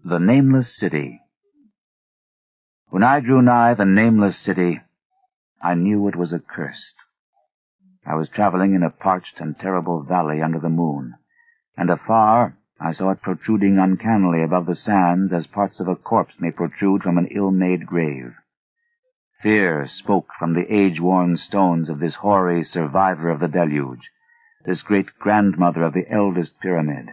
The Nameless City. When I drew nigh the Nameless City, I knew it was accursed. I was traveling in a parched and terrible valley under the moon, and afar I saw it protruding uncannily above the sands as parts of a corpse may protrude from an ill-made grave. Fear spoke from the age-worn stones of this hoary survivor of the deluge, this great-grandmother of the eldest pyramid,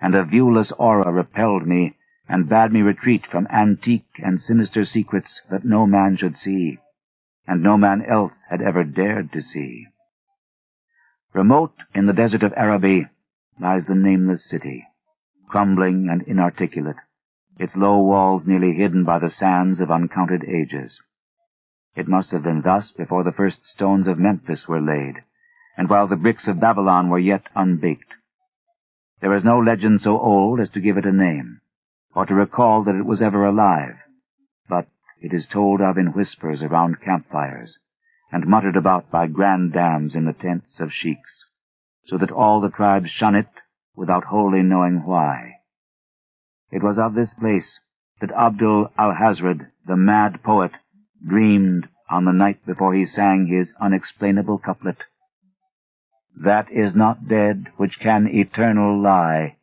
and a viewless aura repelled me and bade me retreat from antique and sinister secrets that no man should see, and no man else had ever dared to see. Remote in the desert of Araby lies the Nameless City, crumbling and inarticulate, its low walls nearly hidden by the sands of uncounted ages. It must have been thus before the first stones of Memphis were laid, and while the bricks of Babylon were yet unbaked. There is no legend so old as to give it a name, or to recall that it was ever alive, but it is told of in whispers around campfires, and muttered about by grand dams in the tents of sheiks, so that all the tribes shun it without wholly knowing why. It was of this place that Abdul al-Hazred, the mad poet, dreamed on the night before he sang his unexplainable couplet: "That is not dead which can eternal lie,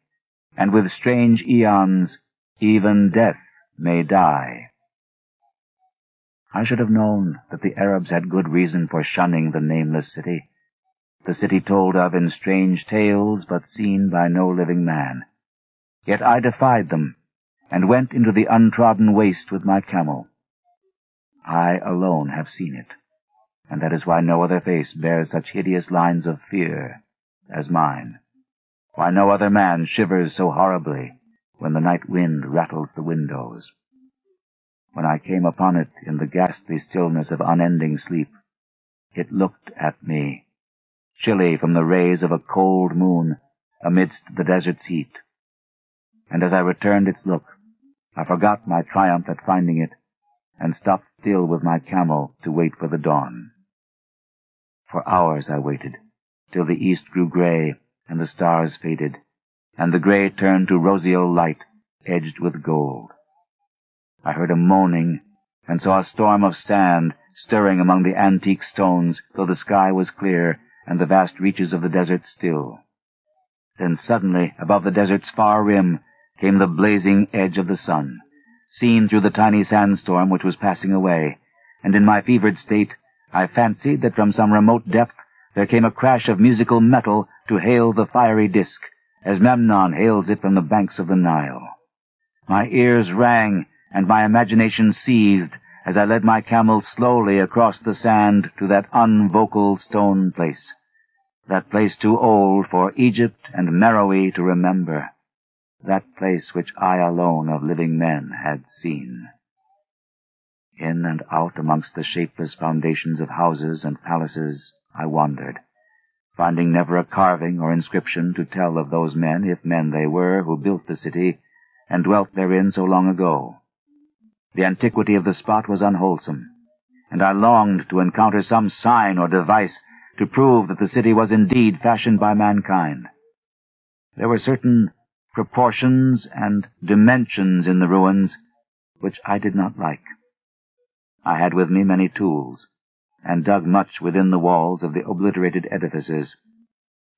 and with strange eons even death may die." I should have known that the Arabs had good reason for shunning the Nameless City, the city told of in strange tales but seen by no living man. Yet I defied them, and went into the untrodden waste with my camel. I alone have seen it, and that is why no other face bears such hideous lines of fear as mine, why no other man shivers so horribly when the night wind rattles the windows. When I came upon it in the ghastly stillness of unending sleep, it looked at me, chilly from the rays of a cold moon amidst the desert's heat. And as I returned its look, I forgot my triumph at finding it, and stopped still with my camel to wait for the dawn. For hours I waited, till the east grew gray and the stars faded, and the gray turned to roseal light edged with gold. I heard a moaning, and saw a storm of sand stirring among the antique stones, though the sky was clear and the vast reaches of the desert still. Then suddenly, above the desert's far rim, came the blazing edge of the sun, seen through the tiny sandstorm which was passing away, and in my fevered state I fancied that from some remote depth there came a crash of musical metal to hail the fiery disk, as Memnon hails it from the banks of the Nile. My ears rang, and my imagination seethed as I led my camel slowly across the sand to that unvocal stone place, that place too old for Egypt and Meroe to remember, that place which I alone of living men had seen. In and out amongst the shapeless foundations of houses and palaces I wandered, finding never a carving or inscription to tell of those men, if men they were, who built the city and dwelt therein so long ago. The antiquity of the spot was unwholesome, and I longed to encounter some sign or device to prove that the city was indeed fashioned by mankind. There were certain proportions and dimensions in the ruins which I did not like. I had with me many tools, and dug much within the walls of the obliterated edifices,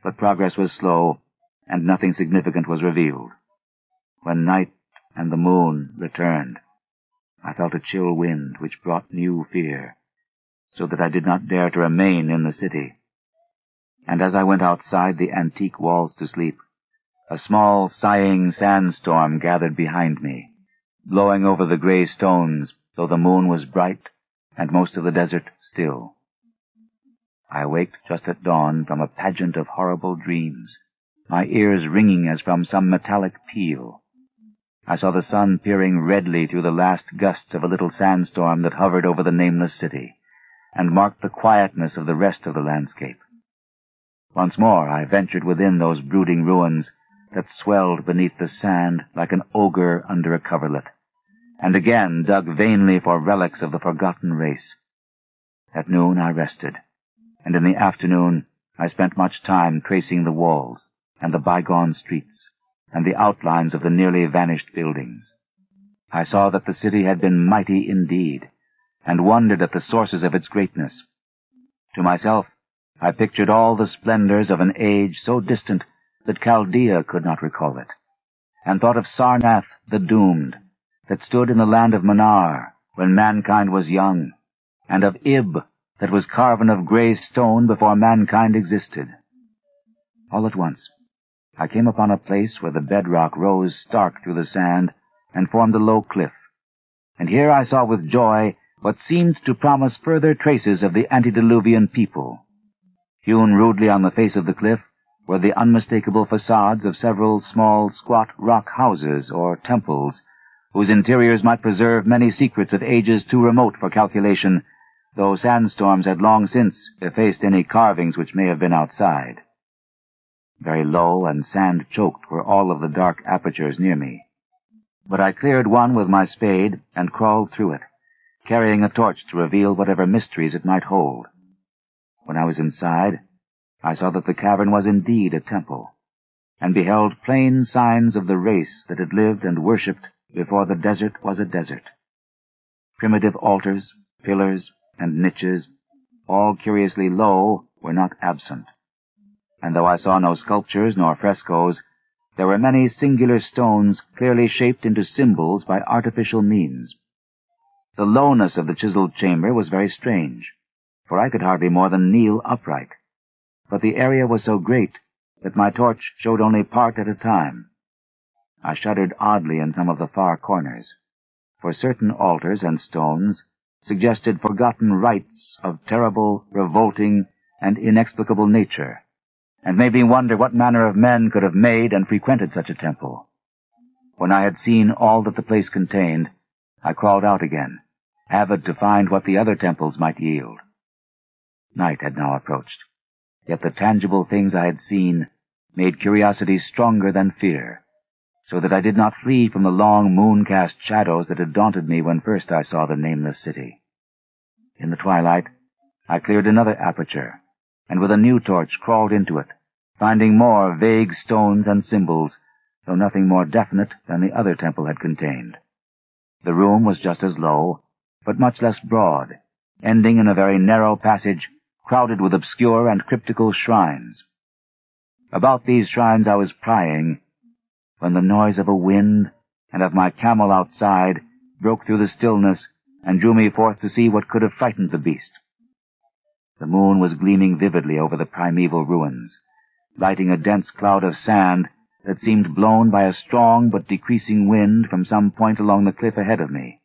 but progress was slow, and nothing significant was revealed. When night and the moon returned, I felt a chill wind which brought new fear, so that I did not dare to remain in the city. And as I went outside the antique walls to sleep, a small sighing sandstorm gathered behind me, blowing over the gray stones, though the moon was bright and most of the desert still. I awaked just at dawn from a pageant of horrible dreams, my ears ringing as from some metallic peal. I saw the sun peering redly through the last gusts of a little sandstorm that hovered over the Nameless City, and marked the quietness of the rest of the landscape. Once more I ventured within those brooding ruins that swelled beneath the sand like an ogre under a coverlet, and again dug vainly for relics of the forgotten race. At noon I rested, and in the afternoon I spent much time tracing the walls and the bygone streets, and the outlines of the nearly vanished buildings. I saw that the city had been mighty indeed, and wondered at the sources of its greatness. To myself, I pictured all the splendors of an age so distant that Chaldea could not recall it, and thought of Sarnath the doomed, that stood in the land of Manar when mankind was young, and of Ib that was carven of grey stone before mankind existed. All at once, I came upon a place where the bedrock rose stark through the sand and formed a low cliff, and here I saw with joy what seemed to promise further traces of the antediluvian people. Hewn rudely on the face of the cliff were the unmistakable facades of several small, squat rock houses or temples, whose interiors might preserve many secrets of ages too remote for calculation, though sandstorms had long since effaced any carvings which may have been outside. Very low and sand-choked were all of the dark apertures near me, but I cleared one with my spade and crawled through it, carrying a torch to reveal whatever mysteries it might hold. When I was inside, I saw that the cavern was indeed a temple, and beheld plain signs of the race that had lived and worshipped before the desert was a desert. Primitive altars, pillars, and niches, all curiously low, were not absent, and though I saw no sculptures nor frescoes, there were many singular stones clearly shaped into symbols by artificial means. The lowness of the chiseled chamber was very strange, for I could hardly more than kneel upright, but the area was so great that my torch showed only part at a time. I shuddered oddly in some of the far corners, for certain altars and stones suggested forgotten rites of terrible, revolting, and inexplicable nature, and made me wonder what manner of men could have made and frequented such a temple. When I had seen all that the place contained, I crawled out again, avid to find what the other temples might yield. Night had now approached, yet the tangible things I had seen made curiosity stronger than fear, so that I did not flee from the long moon-cast shadows that had daunted me when first I saw the Nameless city. In the twilight, I cleared another aperture, and with a new torch crawled into it, finding more vague stones and symbols, though nothing more definite than the other temple had contained. The room was just as low, but much less broad, ending in a very narrow passage crowded with obscure and cryptical shrines. About these shrines I was prying, when the noise of a wind and of my camel outside broke through the stillness and drew me forth to see what could have frightened the beast. The moon was gleaming vividly over the primeval ruins, lighting a dense cloud of sand that seemed blown by a strong but decreasing wind from some point along the cliff ahead of me.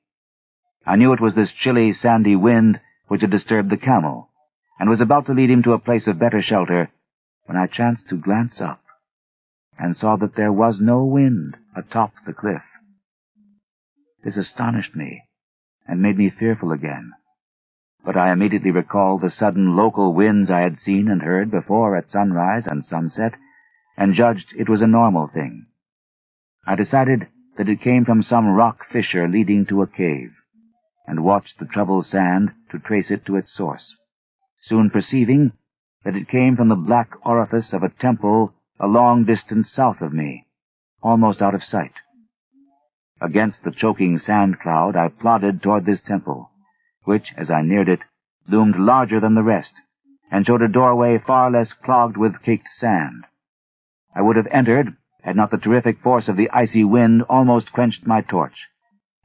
I knew it was this chilly, sandy wind which had disturbed the camel, and was about to lead him to a place of better shelter, when I chanced to glance up, and saw that there was no wind atop the cliff. This astonished me, and made me fearful again, but I immediately recalled the sudden local winds I had seen and heard before at sunrise and sunset, and judged it was a normal thing. I decided that it came from some rock fissure leading to a cave, and watched the troubled sand to trace it to its source, soon perceiving that it came from the black orifice of a temple a long distance south of me, almost out of sight. Against the choking sand cloud I plodded toward this temple, which, as I neared it, loomed larger than the rest, and showed a doorway far less clogged with caked sand. I would have entered, had not the terrific force of the icy wind almost quenched my torch.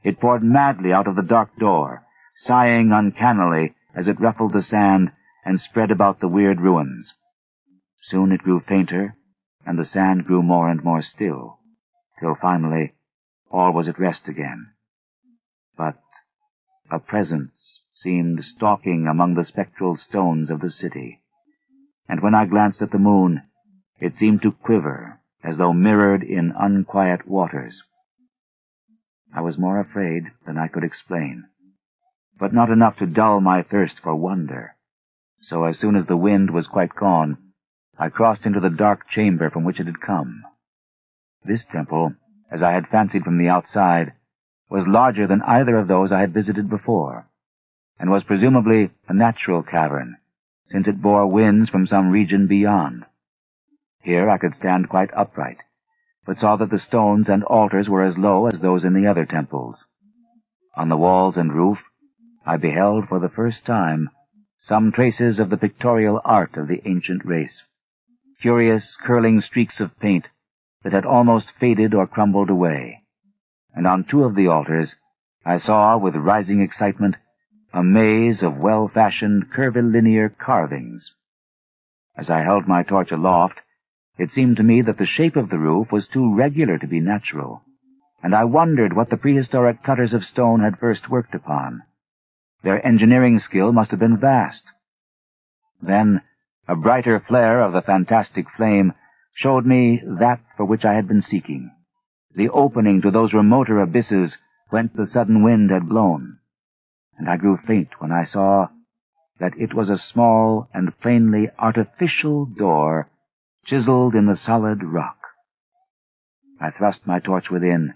It poured madly out of the dark door, sighing uncannily as it ruffled the sand and spread about the weird ruins. Soon it grew fainter, and the sand grew more and more still, till finally all was at rest again. But a presence seemed stalking among the spectral stones of the city, and when I glanced at the moon, it seemed to quiver as though mirrored in unquiet waters. I was more afraid than I could explain, but not enough to dull my thirst for wonder. So as soon as the wind was quite gone, I crossed into the dark chamber from which it had come. This temple, as I had fancied from the outside, was larger than either of those I had visited before, and was presumably a natural cavern, since it bore winds from some region beyond. Here I could stand quite upright, but saw that the stones and altars were as low as those in the other temples. On the walls and roof, I beheld for the first time some traces of the pictorial art of the ancient race, curious curling streaks of paint that had almost faded or crumbled away. And on two of the altars I saw, with rising excitement, a maze of well-fashioned curvilinear carvings. As I held my torch aloft, it seemed to me that the shape of the roof was too regular to be natural, and I wondered what the prehistoric cutters of stone had first worked upon. Their engineering skill must have been vast. Then a brighter flare of the fantastic flame showed me that for which I had been seeking, the opening to those remoter abysses whence the sudden wind had blown, and I grew faint when I saw that it was a small and plainly artificial door chiseled in the solid rock. I thrust my torch within,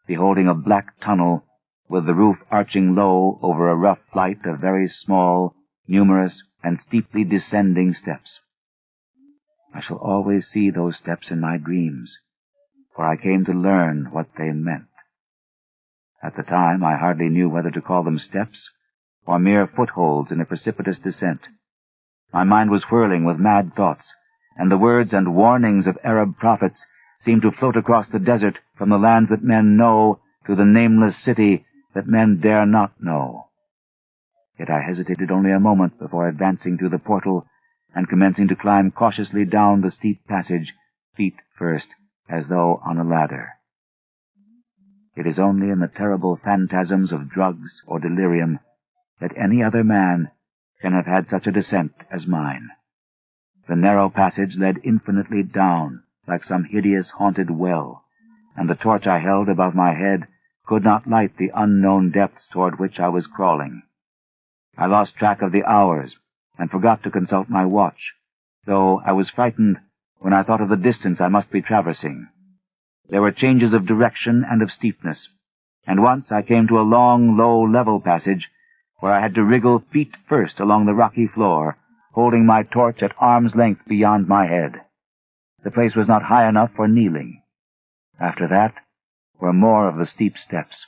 beholding a black tunnel with the roof arching low over a rough flight of very small, numerous, and steeply descending steps. I shall always see those steps in my dreams, for I came to learn what they meant. At the time, I hardly knew whether to call them steps or mere footholds in a precipitous descent. My mind was whirling with mad thoughts, and the words and warnings of Arab prophets seemed to float across the desert from the land that men know to the nameless city that men dare not know. Yet I hesitated only a moment before advancing through the portal and commencing to climb cautiously down the steep passage, feet first, as though on a ladder. It is only in the terrible phantasms of drugs or delirium that any other man can have had such a descent as mine. The narrow passage led infinitely down, like some hideous haunted well, and the torch I held above my head could not light the unknown depths toward which I was crawling. I lost track of the hours and forgot to consult my watch, though I was frightened when I thought of the distance I must be traversing. There were changes of direction and of steepness, and once I came to a long, low, level passage where I had to wriggle feet first along the rocky floor, holding my torch at arm's length beyond my head. The place was not high enough for kneeling. After that were more of the steep steps,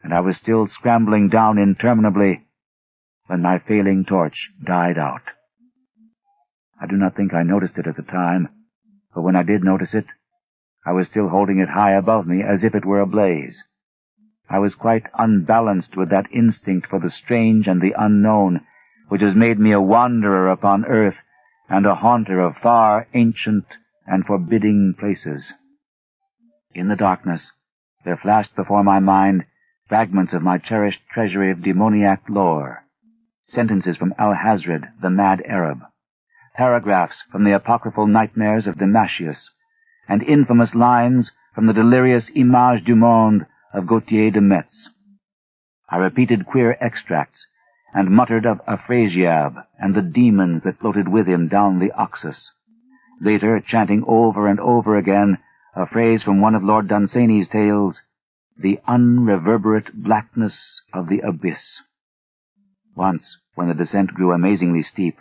and I was still scrambling down interminably when my failing torch died out. I do not think I noticed it at the time, but when I did notice it, I was still holding it high above me as if it were ablaze. I was quite unbalanced with that instinct for the strange and the unknown which has made me a wanderer upon earth and a haunter of far, ancient, and forbidding places. In the darkness, there flashed before my mind fragments of my cherished treasury of demoniac lore, sentences from Al-Hazred, the mad Arab, paragraphs from the apocryphal nightmares of Damascius, and infamous lines from the delirious Images du Monde of Gautier de Metz. I repeated queer extracts, and muttered of Afrasiab and the demons that floated with him down the Oxus, later chanting over and over again a phrase from one of Lord Dunsany's tales, the unreverberate blackness of the abyss. Once, when the descent grew amazingly steep,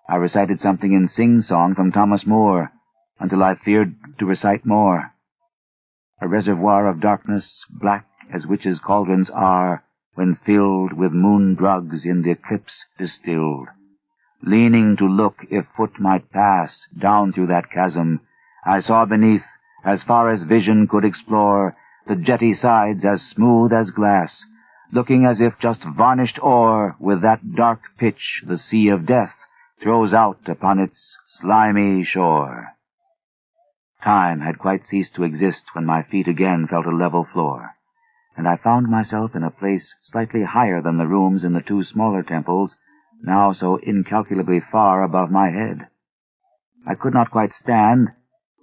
I recited something in sing-song from Thomas Moore, until I feared to recite more. A reservoir of darkness, black as witches' cauldrons are, when filled with moon drugs in the eclipse distilled. Leaning to look if foot might pass down through that chasm, I saw beneath, as far as vision could explore, the jetty sides as smooth as glass, looking as if just varnished o'er with that dark pitch the sea of death throws out upon its slimy shore. Time had quite ceased to exist when my feet again felt a level floor, and I found myself in a place slightly higher than the rooms in the two smaller temples, now so incalculably far above my head. I could not quite stand,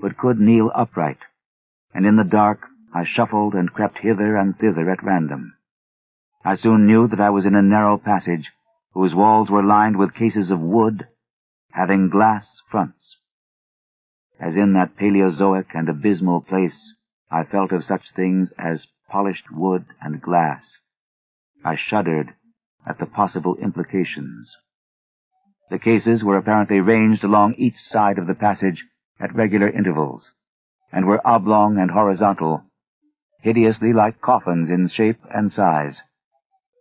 but could kneel upright, and in the dark I shuffled and crept hither and thither at random. I soon knew that I was in a narrow passage, whose walls were lined with cases of wood, having glass fronts. As in that Paleozoic and abysmal place, I felt of such things as polished wood and glass. I shuddered at the possible implications. The cases were apparently ranged along each side of the passage at regular intervals, and were oblong and horizontal, hideously like coffins in shape and size.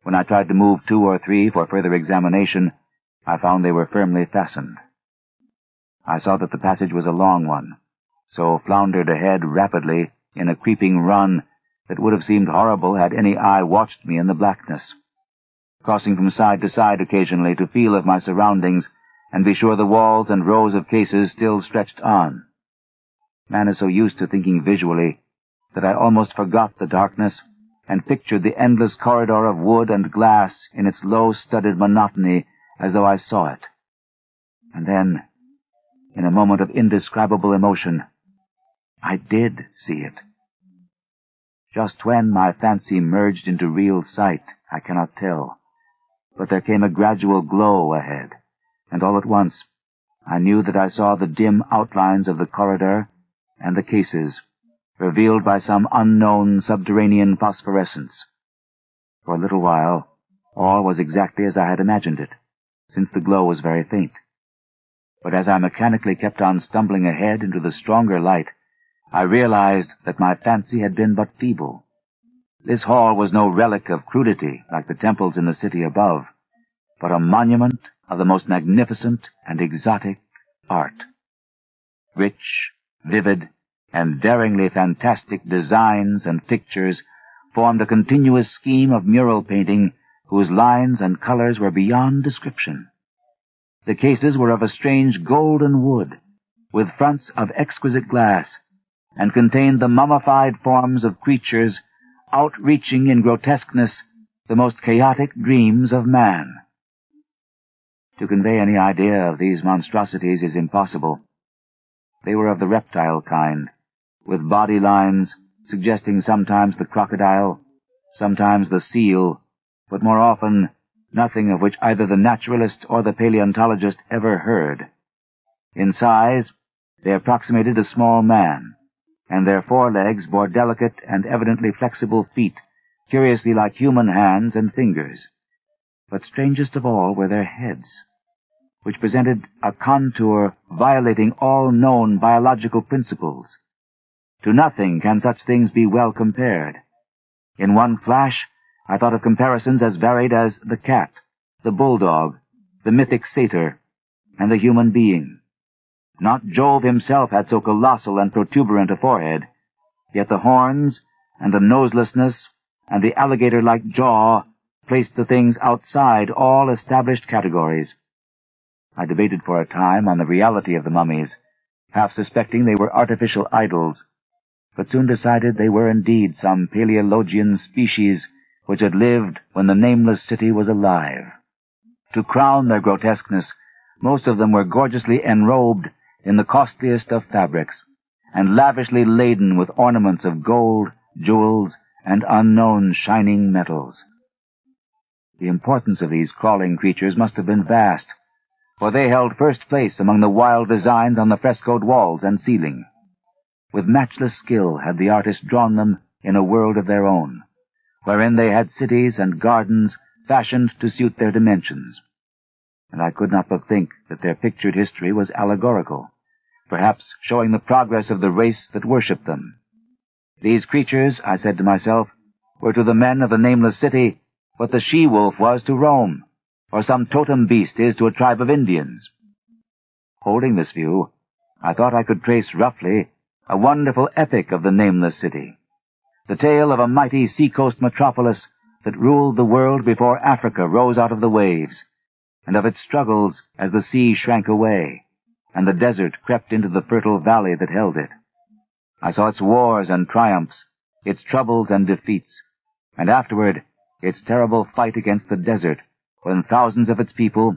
When I tried to move 2 or 3 for further examination, I found they were firmly fastened. I saw that the passage was a long one, so floundered ahead rapidly in a creeping run that would have seemed horrible had any eye watched me in the blackness, crossing from side to side occasionally to feel of my surroundings and be sure the walls and rows of cases still stretched on. Man is so used to thinking visually that I almost forgot the darkness and pictured the endless corridor of wood and glass in its low-studded monotony as though I saw it. And then, in a moment of indescribable emotion, I did see it. Just when my fancy merged into real sight, I cannot tell, but there came a gradual glow ahead, and all at once I knew that I saw the dim outlines of the corridor and the cases, revealed by some unknown subterranean phosphorescence. For a little while, all was exactly as I had imagined it, since the glow was very faint. But as I mechanically kept on stumbling ahead into the stronger light, I realized that my fancy had been but feeble. This hall was no relic of crudity like the temples in the city above, but a monument of the most magnificent and exotic art. Rich, vivid, and daringly fantastic designs and pictures formed a continuous scheme of mural painting whose lines and colors were beyond description. The cases were of a strange golden wood, with fronts of exquisite glass, and contained the mummified forms of creatures outreaching in grotesqueness the most chaotic dreams of man. To convey any idea of these monstrosities is impossible. They were of the reptile kind, with body lines suggesting sometimes the crocodile, sometimes the seal, but more often nothing of which either the naturalist or the paleontologist ever heard. In size, they approximated a small man, and their forelegs bore delicate and evidently flexible feet, curiously like human hands and fingers. But strangest of all were their heads, which presented a contour violating all known biological principles. To nothing can such things be well compared. In one flash, I thought of comparisons as varied as the cat, the bulldog, the mythic satyr, and the human being. Not Jove himself had so colossal and protuberant a forehead, yet the horns, and the noselessness, and the alligator-like jaw placed the things outside all established categories. I debated for a time on the reality of the mummies, half suspecting they were artificial idols, but soon decided they were indeed some Paleologian species which had lived when the Nameless city was alive. To crown their grotesqueness, most of them were gorgeously enrobed in the costliest of fabrics, and lavishly laden with ornaments of gold, jewels, and unknown shining metals. The importance of these crawling creatures must have been vast, for they held first place among the wild designs on the frescoed walls and ceiling. With matchless skill had the artist drawn them in a world of their own, wherein they had cities and gardens fashioned to suit their dimensions. And I could not but think that their pictured history was allegorical, perhaps showing the progress of the race that worshipped them. These creatures, I said to myself, were to the men of the Nameless city what the she-wolf was to Rome, or some totem beast is to a tribe of Indians. Holding this view, I thought I could trace roughly a wonderful epic of the Nameless city, the tale of a mighty seacoast metropolis that ruled the world before Africa rose out of the waves, and of its struggles as the sea shrank away, and the desert crept into the fertile valley that held it. I saw its wars and triumphs, its troubles and defeats, and afterward its terrible fight against the desert, when thousands of its people,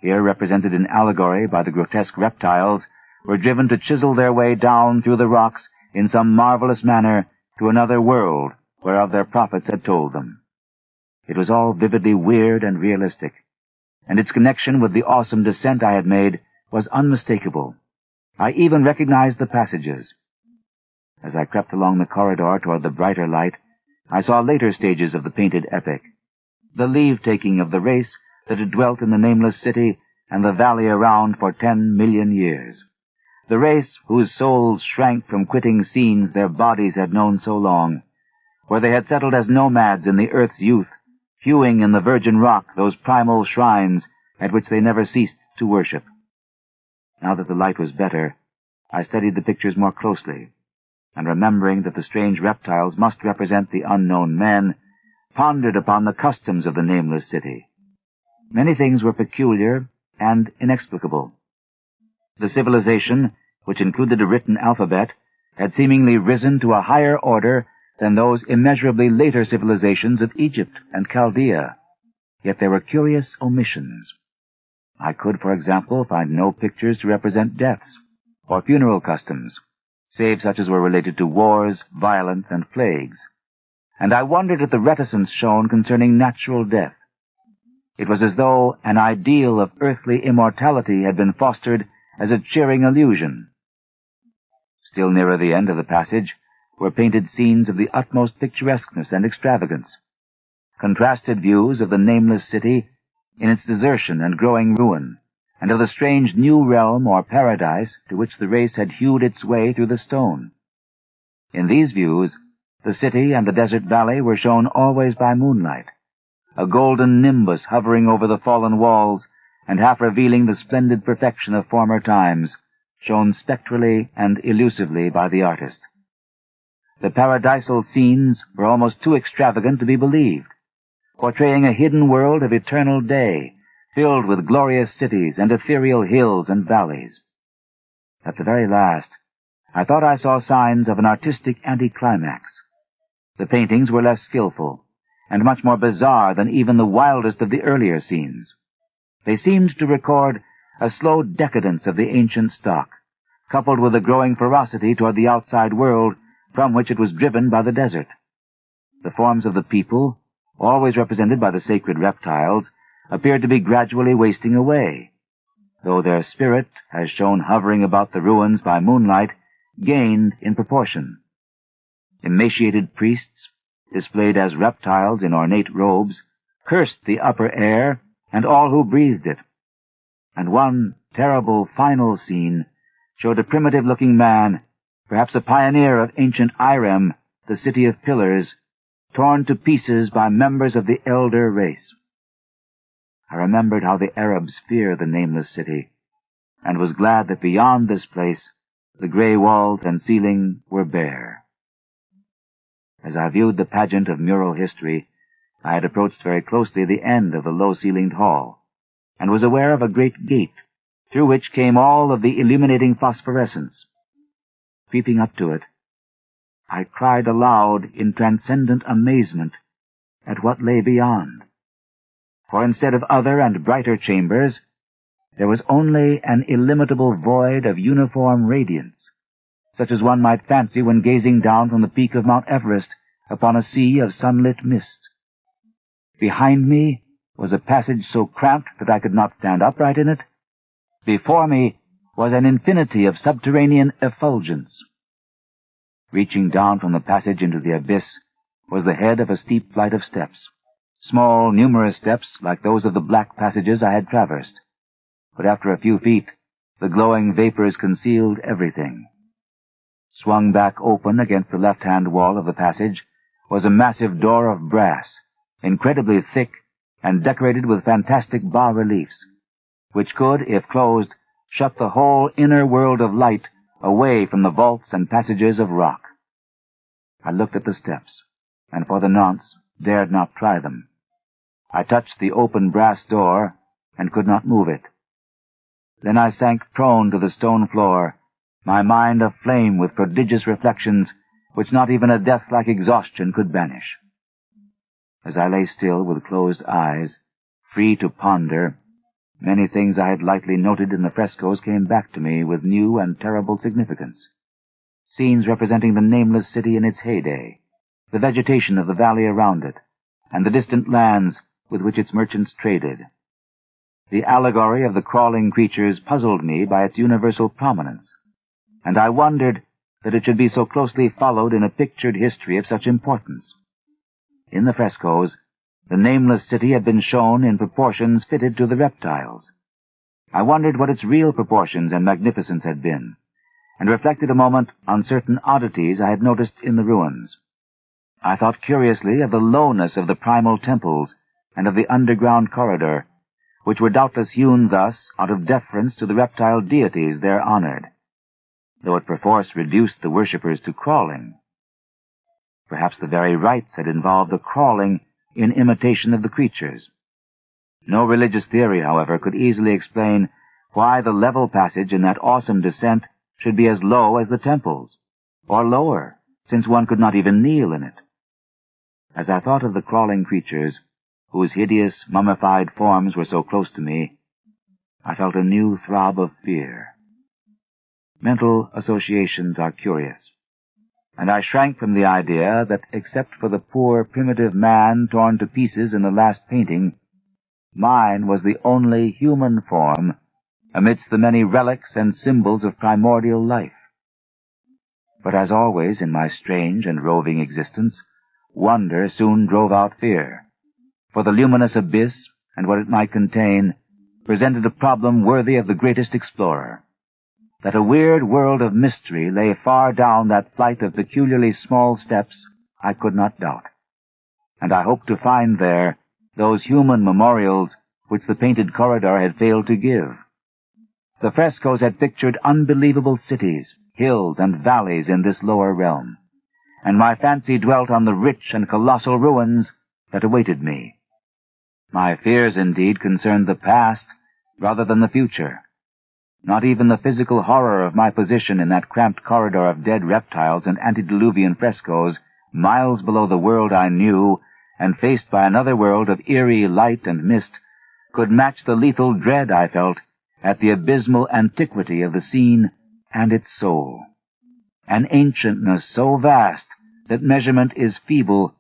here represented in allegory by the grotesque reptiles, were driven to chisel their way down through the rocks in some marvelous manner to another world whereof their prophets had told them. It was all vividly weird and realistic, and its connection with the awesome descent I had made was unmistakable. I even recognized the passages. As I crept along the corridor toward the brighter light, I saw later stages of the painted epic, the leave-taking of the race that had dwelt in the Nameless city and the valley around for 10 million years, the race whose souls shrank from quitting scenes their bodies had known so long, where they had settled as nomads in the earth's youth, hewing in the virgin rock those primal shrines at which they never ceased to worship. Now that the light was better, I studied the pictures more closely, and remembering that the strange reptiles must represent the unknown men, pondered upon the customs of the Nameless City. Many things were peculiar and inexplicable. The civilization, which included a written alphabet, had seemingly risen to a higher order than those immeasurably later civilizations of Egypt and Chaldea. Yet there were curious omissions. I could, for example, find no pictures to represent deaths or funeral customs, save such as were related to wars, violence, and plagues. And I wondered at the reticence shown concerning natural death. It was as though an ideal of earthly immortality had been fostered as a cheering illusion. Still nearer the end of the passage were painted scenes of the utmost picturesqueness and extravagance, contrasted views of the Nameless City in its desertion and growing ruin, and of the strange new realm or paradise to which the race had hewed its way through the stone. In these views, the city and the desert valley were shown always by moonlight, a golden nimbus hovering over the fallen walls and half revealing the splendid perfection of former times, shown spectrally and elusively by the artist. The paradisal scenes were almost too extravagant to be believed, portraying a hidden world of eternal day, filled with glorious cities and ethereal hills and valleys. At the very last, I thought I saw signs of an artistic anticlimax. The paintings were less skillful, and much more bizarre than even the wildest of the earlier scenes. They seemed to record a slow decadence of the ancient stock, coupled with a growing ferocity toward the outside world from which it was driven by the desert. The forms of the people, always represented by the sacred reptiles, appeared to be gradually wasting away, though their spirit, as shown hovering about the ruins by moonlight, gained in proportion. Emaciated priests, displayed as reptiles in ornate robes, cursed the upper air and all who breathed it. And one terrible final scene showed a primitive-looking man, perhaps a pioneer of ancient Irem, the city of pillars, torn to pieces by members of the elder race. I remembered how the Arabs fear the Nameless City, and was glad that beyond this place the gray walls and ceiling were bare. As I viewed the pageant of mural history, I had approached very closely the end of the low-ceilinged hall, and was aware of a great gate, through which came all of the illuminating phosphorescence. Creeping up to it, I cried aloud in transcendent amazement at what lay beyond. For instead of other and brighter chambers, there was only an illimitable void of uniform radiance, such as one might fancy when gazing down from the peak of Mount Everest upon a sea of sunlit mist. Behind me was a passage so cramped that I could not stand upright in it. Before me was an infinity of subterranean effulgence. Reaching down from the passage into the abyss was the head of a steep flight of steps, small, numerous steps like those of the black passages I had traversed. But after a few feet, the glowing vapors concealed everything. Swung back open against the left-hand wall of the passage was a massive door of brass, incredibly thick and decorated with fantastic bas-reliefs, which could, if closed, shut the whole inner world of light away from the vaults and passages of rock. I looked at the steps, and for the nonce dared not try them. I touched the open brass door, and could not move it. Then I sank prone to the stone floor, my mind aflame with prodigious reflections which not even a death-like exhaustion could banish. As I lay still with closed eyes, free to ponder, many things I had lightly noted in the frescoes came back to me with new and terrible significance. Scenes representing the Nameless City in its heyday, the vegetation of the valley around it, and the distant lands with which its merchants traded. The allegory of the crawling creatures puzzled me by its universal prominence, and I wondered that it should be so closely followed in a pictured history of such importance. In the frescoes, the Nameless City had been shown in proportions fitted to the reptiles. I wondered what its real proportions and magnificence had been, and reflected a moment on certain oddities I had noticed in the ruins. I thought curiously of the lowness of the primal temples and of the underground corridor, which were doubtless hewn thus out of deference to the reptile deities there honored, though it perforce reduced the worshippers to crawling. Perhaps the very rites had involved a crawling in imitation of the creatures. No religious theory, however, could easily explain why the level passage in that awesome descent should be as low as the temples, or lower, since one could not even kneel in it. As I thought of the crawling creatures, whose hideous, mummified forms were so close to me, I felt a new throb of fear. Mental associations are curious, and I shrank from the idea that, except for the poor, primitive man torn to pieces in the last painting, mine was the only human form amidst the many relics and symbols of primordial life. But as always in my strange and roving existence, wonder soon drove out fear, for the luminous abyss and what it might contain presented a problem worthy of the greatest explorer. That a weird world of mystery lay far down that flight of peculiarly small steps I could not doubt, and I hoped to find there those human memorials which the painted corridor had failed to give. The frescoes had pictured unbelievable cities, hills, and valleys in this lower realm, and my fancy dwelt on the rich and colossal ruins that awaited me. My fears, indeed, concerned the past rather than the future. Not even the physical horror of my position in that cramped corridor of dead reptiles and antediluvian frescoes, miles below the world I knew, and faced by another world of eerie light and mist, could match the lethal dread I felt at the abysmal antiquity of the scene and its soul. An ancientness so vast that measurement is feeble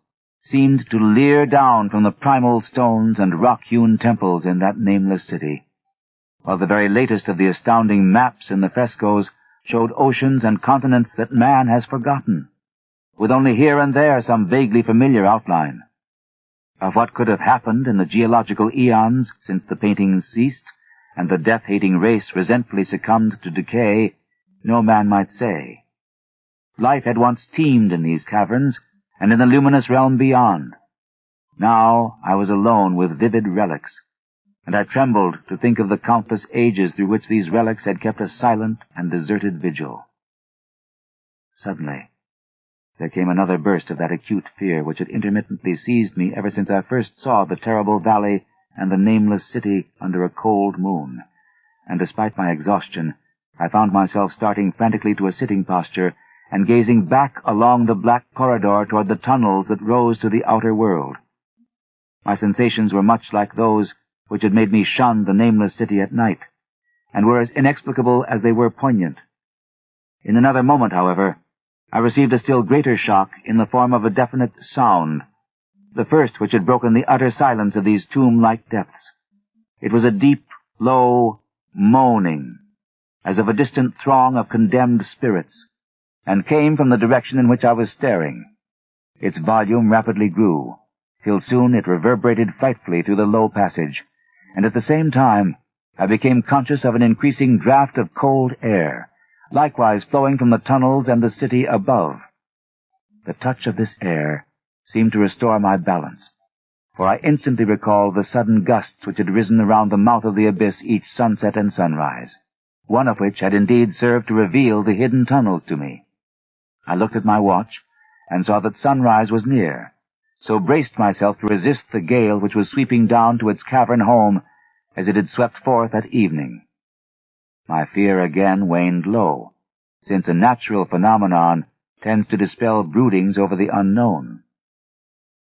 seemed to leer down from the primal stones and rock-hewn temples in that nameless city, while the very latest of the astounding maps in the frescoes showed oceans and continents that man has forgotten, with only here and there some vaguely familiar outline. Of what could have happened in the geological eons since the paintings ceased, and the death-hating race resentfully succumbed to decay, no man might say. Life had once teemed in these caverns, and in the luminous realm beyond. Now I was alone with vivid relics, and I trembled to think of the countless ages through which these relics had kept a silent and deserted vigil. Suddenly, there came another burst of that acute fear which had intermittently seized me ever since I first saw the terrible valley and the nameless city under a cold moon, and despite my exhaustion, I found myself starting frantically to a sitting posture and gazing back along the black corridor toward the tunnels that rose to the outer world. My sensations were much like those which had made me shun the nameless city at night, and were as inexplicable as they were poignant. In another moment, however, I received a still greater shock in the form of a definite sound, the first which had broken the utter silence of these tomb-like depths. It was a deep, low moaning, as of a distant throng of condemned spirits, and came from the direction in which I was staring. Its volume rapidly grew, till soon it reverberated frightfully through the low passage, and at the same time I became conscious of an increasing draught of cold air, likewise flowing from the tunnels and the city above. The touch of this air seemed to restore my balance, for I instantly recalled the sudden gusts which had risen around the mouth of the abyss each sunset and sunrise, one of which had indeed served to reveal the hidden tunnels to me. I looked at my watch, and saw that sunrise was near, so braced myself to resist the gale which was sweeping down to its cavern home as it had swept forth that evening. My fear again waned low, since a natural phenomenon tends to dispel broodings over the unknown.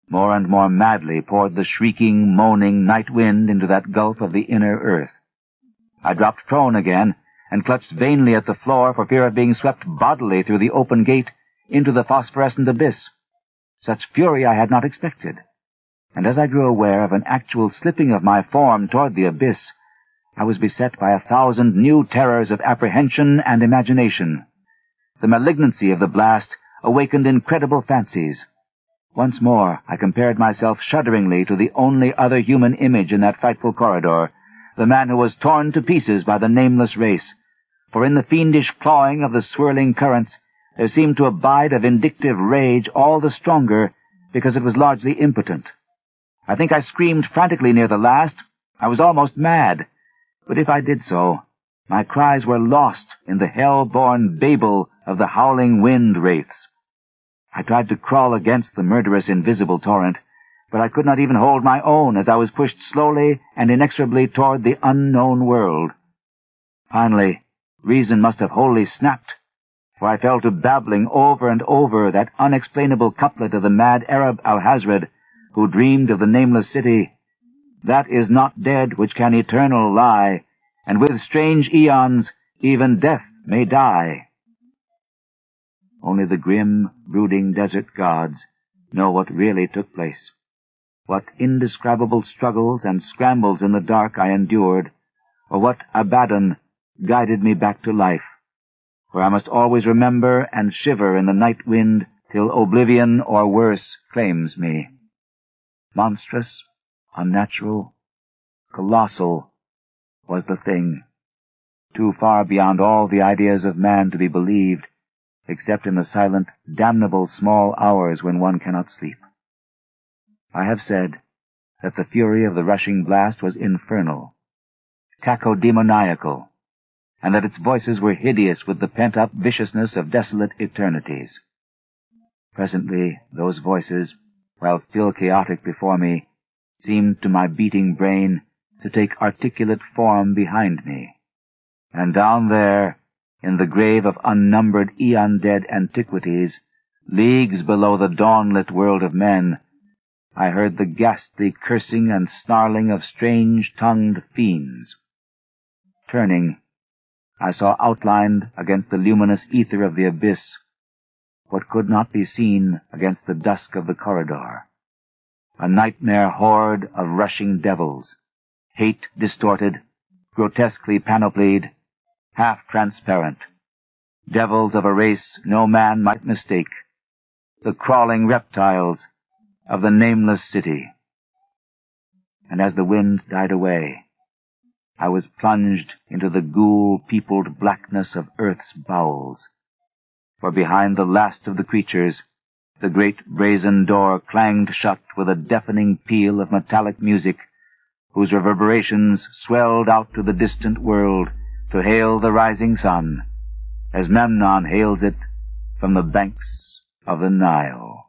More and more madly poured the shrieking, moaning night wind into that gulf of the inner earth. I dropped prone again, and clutched vainly at the floor for fear of being swept bodily through the open gate into the phosphorescent abyss. Such fury I had not expected, and as I grew aware of an actual slipping of my form toward the abyss, I was beset by 1,000 new terrors of apprehension and imagination. The malignancy of the blast awakened incredible fancies. Once more I compared myself shudderingly to the only other human image in that frightful corridor, the man who was torn to pieces by the nameless race, for in the fiendish clawing of the swirling currents there seemed to abide a vindictive rage all the stronger because it was largely impotent. I think I screamed frantically near the last. I was almost mad, but if I did so, my cries were lost in the hell-born babel of the howling wind wraiths. I tried to crawl against the murderous invisible torrent, but I could not even hold my own as I was pushed slowly and inexorably toward the unknown world. Finally, reason must have wholly snapped, for I fell to babbling over and over that unexplainable couplet of the mad Arab Alhazred, who dreamed of the nameless city. That is not dead which can eternal lie, and with strange eons even death may die. Only the grim, brooding desert gods know what really took place, what indescribable struggles and scrambles in the dark I endured, or what Abaddon guided me back to life, where I must always remember and shiver in the night wind till oblivion or worse claims me. Monstrous, unnatural, colossal was the thing, too far beyond all the ideas of man to be believed, except in the silent, damnable small hours when one cannot sleep. I have said that the fury of the rushing blast was infernal, cacodemoniacal, and that its voices were hideous with the pent-up viciousness of desolate eternities. Presently those voices, while still chaotic before me, seemed to my beating brain to take articulate form behind me, and down there, in the grave of unnumbered eon-dead antiquities, leagues below the dawn-lit world of men, I heard the ghastly cursing and snarling of strange-tongued fiends. Turning, I saw outlined against the luminous ether of the abyss what could not be seen against the dusk of the corridor, a nightmare horde of rushing devils, hate-distorted, grotesquely panoplied, half-transparent, devils of a race no man might mistake, the crawling reptiles of the nameless city. And as the wind died away, I was plunged into the ghoul-peopled blackness of earth's bowels, for behind the last of the creatures, the great brazen door clanged shut with a deafening peal of metallic music, whose reverberations swelled out to the distant world to hail the rising sun, as Memnon hails it from the banks of the Nile.